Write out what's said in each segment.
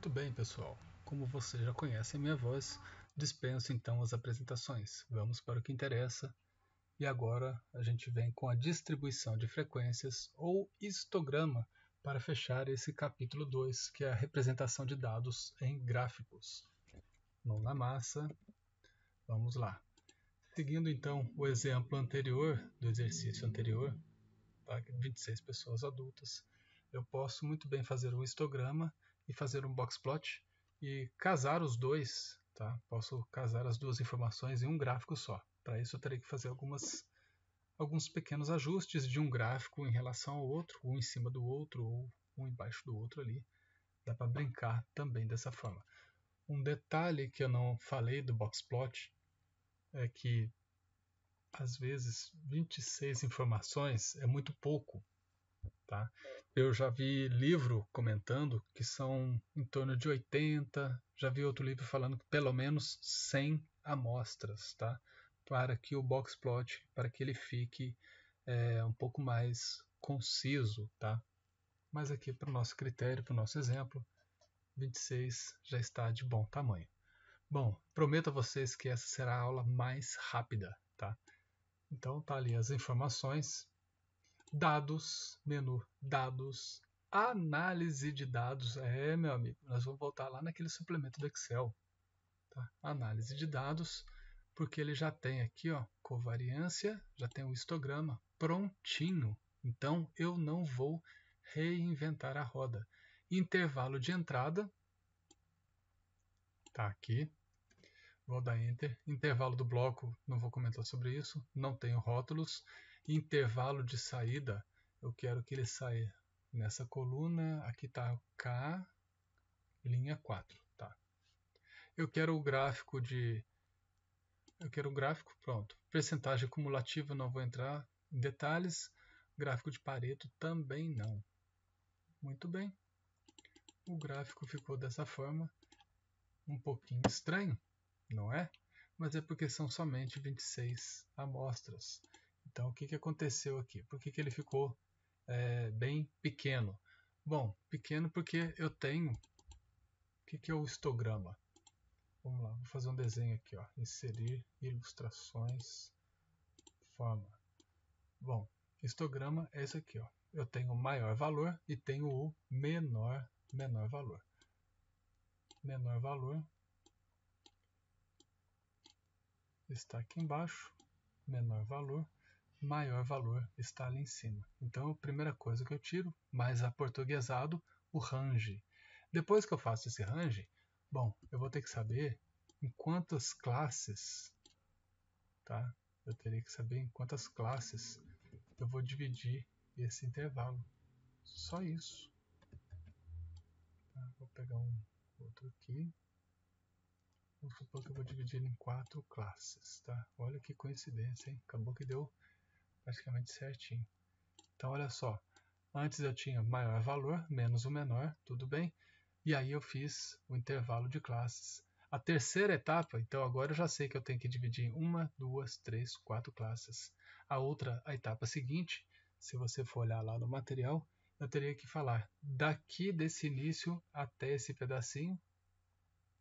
Muito bem, pessoal. Como você já conhece a minha voz, dispenso então as apresentações. Vamos para o que interessa. E agora a gente vem com a distribuição de frequências ou histograma para fechar esse capítulo 2, que é a representação de dados em gráficos. Mão na massa, vamos lá. Seguindo então o exemplo anterior, do exercício anterior, tá? 26 pessoas adultas, eu posso muito bem fazer um histograma e fazer um boxplot e casar os dois, tá? Posso casar as duas informações em um gráfico só. Para isso eu terei que fazer alguns pequenos ajustes de um gráfico em relação ao outro, um em cima do outro ou um embaixo do outro ali. Dá para brincar também dessa forma. Um detalhe que eu não falei do boxplot é que às vezes 26 informações é muito pouco. Tá? Eu já vi livro comentando que são em torno de 80, já vi outro livro falando que pelo menos 100 amostras, tá? Para que o boxplot, para que ele fique um pouco mais conciso, tá? Mas aqui para o nosso critério, para o nosso exemplo, 26 já está de bom tamanho. Bom, prometo a vocês que essa será a aula mais rápida, tá? Então tá ali as informações. Dados, menu, dados, análise de dados. Meu amigo, nós vamos voltar lá naquele suplemento do Excel. Tá? Análise de dados, porque ele já tem aqui, ó, covariância, já tem o histograma prontinho. Então, eu não vou reinventar a roda. Intervalo de entrada, tá aqui. Vou dar Enter. Intervalo do bloco, não vou comentar sobre isso. Não tenho rótulos. Intervalo de saída, eu quero que ele saia nessa coluna. Aqui está K, linha 4. Tá. Eu quero o gráfico pronto. Percentagem cumulativa, não vou entrar em detalhes. Gráfico de Pareto também não. Muito bem. O gráfico ficou dessa forma. Um pouquinho estranho, não é? Mas é porque são somente 26 amostras. Então, o que aconteceu aqui? Por que ele ficou bem pequeno? Bom, pequeno porque eu tenho... O que é o histograma? Vamos lá, vou fazer um desenho aqui. Ó. Inserir ilustrações, forma. Bom, histograma é isso aqui. Ó. Eu tenho o maior valor e tenho o menor valor. Menor valor está aqui embaixo, menor valor, maior valor está ali em cima. Então, a primeira coisa que eu tiro, mais aportuguesado, o range. Depois que eu faço esse range, bom, eu vou ter que saber em quantas classes, tá? Eu teria que saber em quantas classes eu vou dividir esse intervalo. Só isso. Tá? Vou pegar um outro aqui. Vamos supor que eu vou dividir em 4 classes, tá? Olha que coincidência, hein? Acabou que deu praticamente certinho. Então, olha só. Antes eu tinha maior valor, menos o menor, tudo bem? E aí eu fiz o intervalo de classes. A terceira etapa, então agora eu já sei que eu tenho que dividir em 1, 2, 3, 4 classes. A etapa seguinte, se você for olhar lá no material, eu teria que falar daqui desse início até esse pedacinho,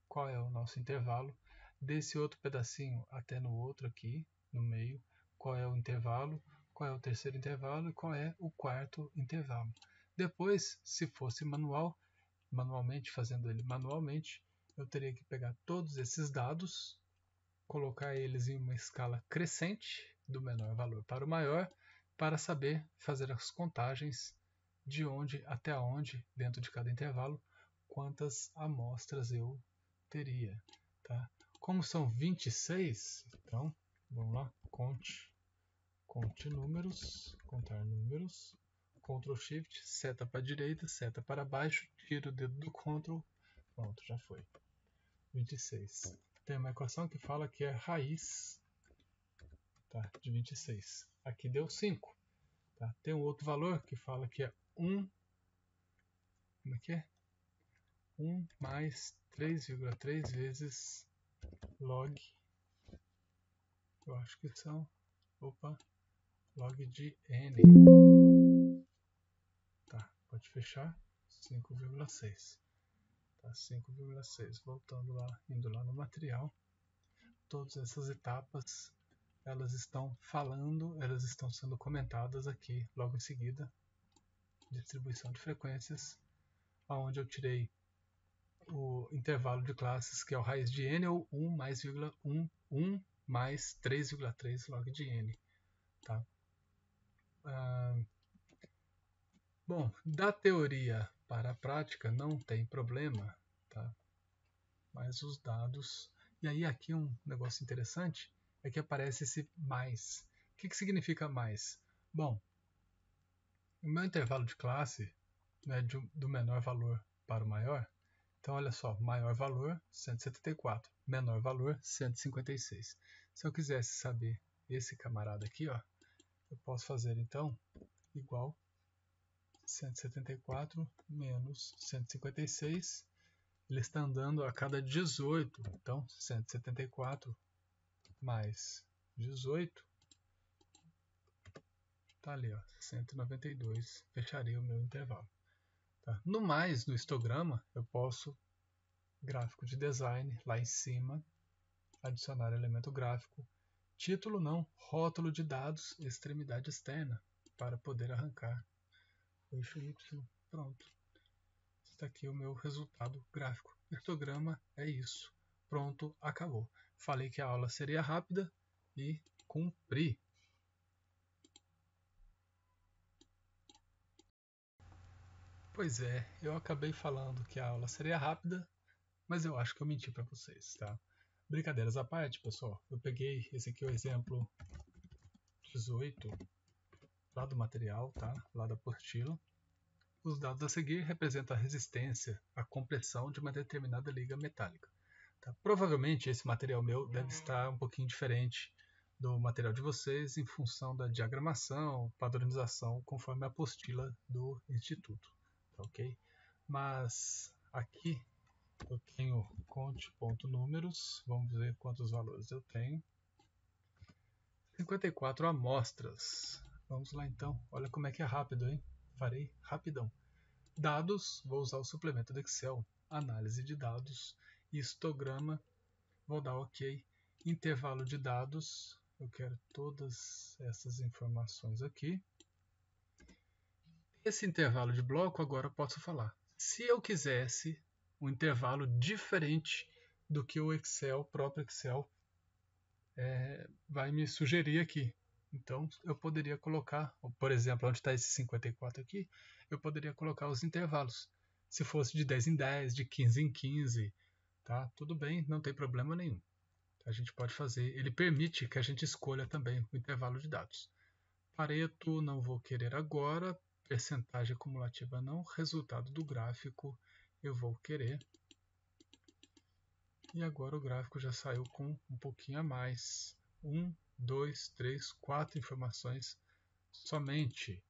qual é o nosso intervalo, desse outro pedacinho até no outro aqui, no meio, qual é o intervalo, qual é o terceiro intervalo e qual é o quarto intervalo. Depois, se fosse manualmente, fazendo ele manualmente, eu teria que pegar todos esses dados, colocar eles em uma escala crescente, do menor valor para o maior, para saber fazer as contagens de onde até onde, dentro de cada intervalo, quantas amostras eu teria. Tá? Como são 26, então, vamos lá, conte números, contar números, Ctrl Shift, seta para a direita, seta para baixo, tiro o dedo do Ctrl, pronto, já foi. 26. Tem uma equação que fala que é raiz, tá, de 26. Aqui deu 5. Tá? Tem um outro valor que fala que é 1, como é que é? 1 mais 3,3 vezes log, eu acho que são, log de n. Tá, pode fechar, 5,6. Tá? 5,6. Voltando lá, indo lá no material. Todas essas etapas, elas estão falando, elas estão sendo comentadas aqui logo em seguida. Distribuição de frequências, onde eu tirei o intervalo de classes, que é o raiz de n, ou 1 mais, 1 mais 3,3 log de n. Tá? Bom, da teoria para a prática não tem problema, tá? Mas os dados... E aí aqui um negócio interessante é que aparece esse mais. O que significa mais? Bom, o meu intervalo de classe é do menor valor para o maior. Então, olha só, maior valor, 174, menor valor, 156. Se eu quisesse saber esse camarada aqui, ó, eu posso fazer, então, igual 174 menos 156. Ele está andando a cada 18. Então, 174 mais 18 está ali, ó, 192. Fecharia o meu intervalo. Tá? No mais, no histograma, eu posso, gráfico de design, lá em cima, adicionar elemento gráfico. Título não, rótulo de dados, extremidade externa, para poder arrancar o eixo Y. Pronto. Está aqui o meu resultado gráfico. Histograma é isso. Pronto, acabou. Falei que a aula seria rápida e cumpri. Pois é, eu acabei falando que a aula seria rápida, mas eu acho que eu menti para vocês, tá? Brincadeiras à parte, pessoal. Eu peguei esse aqui, o exemplo 18, lá do material, tá? Lá da apostila. Os dados a seguir representam a resistência à compressão de uma determinada liga metálica. Tá? Provavelmente esse material meu deve estar um pouquinho diferente do material de vocês em função da diagramação, padronização, conforme a apostila do Instituto. Tá, ok? Mas aqui eu tenho conte.números, vamos ver quantos valores eu tenho. 54 amostras. Vamos lá então, olha como é que é rápido, hein? Farei rapidão. Dados, vou usar o suplemento do Excel, análise de dados, histograma, vou dar OK, intervalo de dados, eu quero todas essas informações aqui. Esse intervalo de bloco agora eu posso falar. Se eu quisesse um intervalo diferente do que o Excel, o próprio Excel, vai me sugerir aqui. Então, eu poderia colocar, por exemplo, onde está esse 54 aqui, eu poderia colocar os intervalos. Se fosse de 10 em 10, de 15 em 15, tá? Tudo bem, não tem problema nenhum. A gente pode fazer, ele permite que a gente escolha também o intervalo de dados. Pareto, não vou querer agora, percentagem acumulativa não, resultado do gráfico eu vou querer. E agora o gráfico já saiu com um pouquinho a mais. 1, 2, 3, 4 informações somente.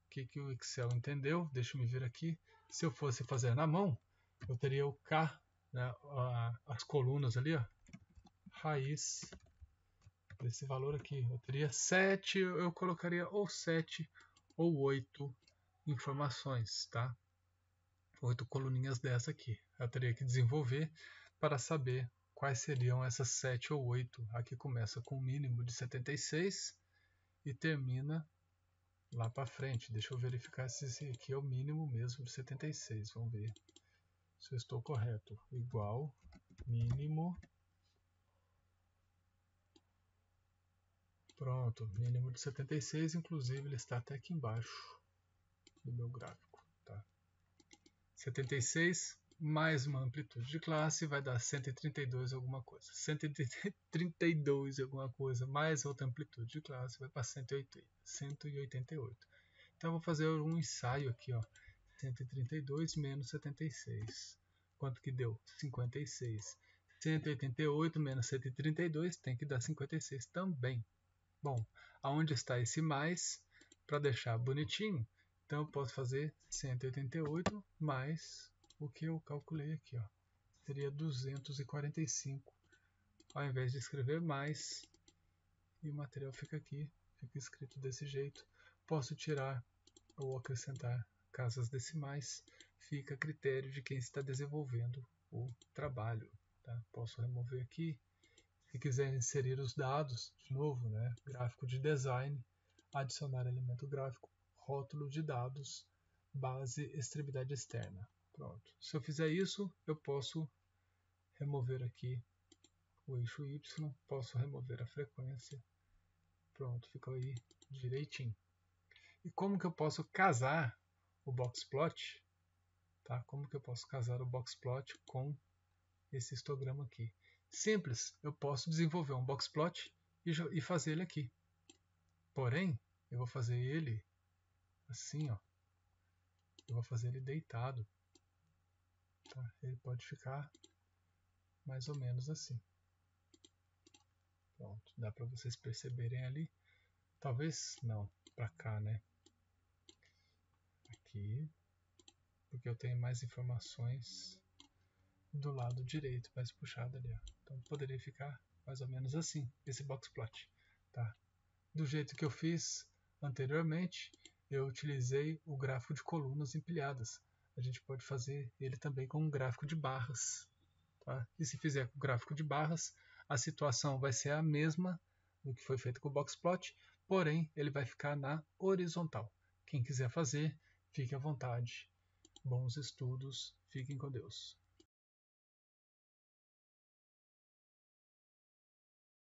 O que o Excel entendeu? Deixa eu me ver aqui. Se eu fosse fazer na mão, eu teria o K, né, as colunas ali, ó, raiz desse valor aqui. Eu teria 7, eu colocaria ou 7 ou 8 informações, tá? 8 coluninhas dessa aqui. Eu teria que desenvolver para saber quais seriam essas 7 ou 8. Aqui começa com um mínimo de 76 e termina lá para frente. Deixa eu verificar se esse aqui é o mínimo mesmo de 76. Vamos ver se eu estou correto. Igual, mínimo. Pronto, mínimo de 76, inclusive ele está até aqui embaixo do meu gráfico. Tá? 76 mais uma amplitude de classe vai dar 132 alguma coisa. 132 alguma coisa mais outra amplitude de classe vai para 188. Então eu vou fazer um ensaio aqui, ó. 132 menos 76. Quanto que deu? 56. 188 menos 132 tem que dar 56 também. Bom, aonde está esse mais? Para deixar bonitinho, então eu posso fazer 188 mais o que eu calculei aqui, ó. Seria 245. Ao invés de escrever mais, e o material fica aqui, fica escrito desse jeito. Posso tirar ou acrescentar casas decimais, fica a critério de quem está desenvolvendo o trabalho. Tá? Posso remover aqui. Se quiser inserir os dados, de novo, né? Gráfico de design, adicionar elemento gráfico, rótulo de dados, base, extremidade externa. Pronto. Se eu fizer isso, eu posso remover aqui o eixo Y, posso remover a frequência. Pronto, ficou aí direitinho. E como que eu posso casar o boxplot? Tá? Como que eu posso casar o boxplot com esse histograma aqui? Simples, eu posso desenvolver um boxplot e fazer ele aqui. Porém, eu vou fazer ele assim, ó. Eu vou fazer ele deitado. Tá? Ele pode ficar mais ou menos assim. Pronto, dá para vocês perceberem ali. Talvez não, para cá, né? Aqui, porque eu tenho mais informações do lado direito, mais puxado ali, ó. Então poderia ficar mais ou menos assim, esse boxplot, tá? Do jeito que eu fiz anteriormente, eu utilizei o gráfico de colunas empilhadas. A gente pode fazer ele também com um gráfico de barras, tá? E se fizer com o gráfico de barras, a situação vai ser a mesma do que foi feito com o boxplot, porém ele vai ficar na horizontal. Quem quiser fazer, fique à vontade. Bons estudos, fiquem com Deus.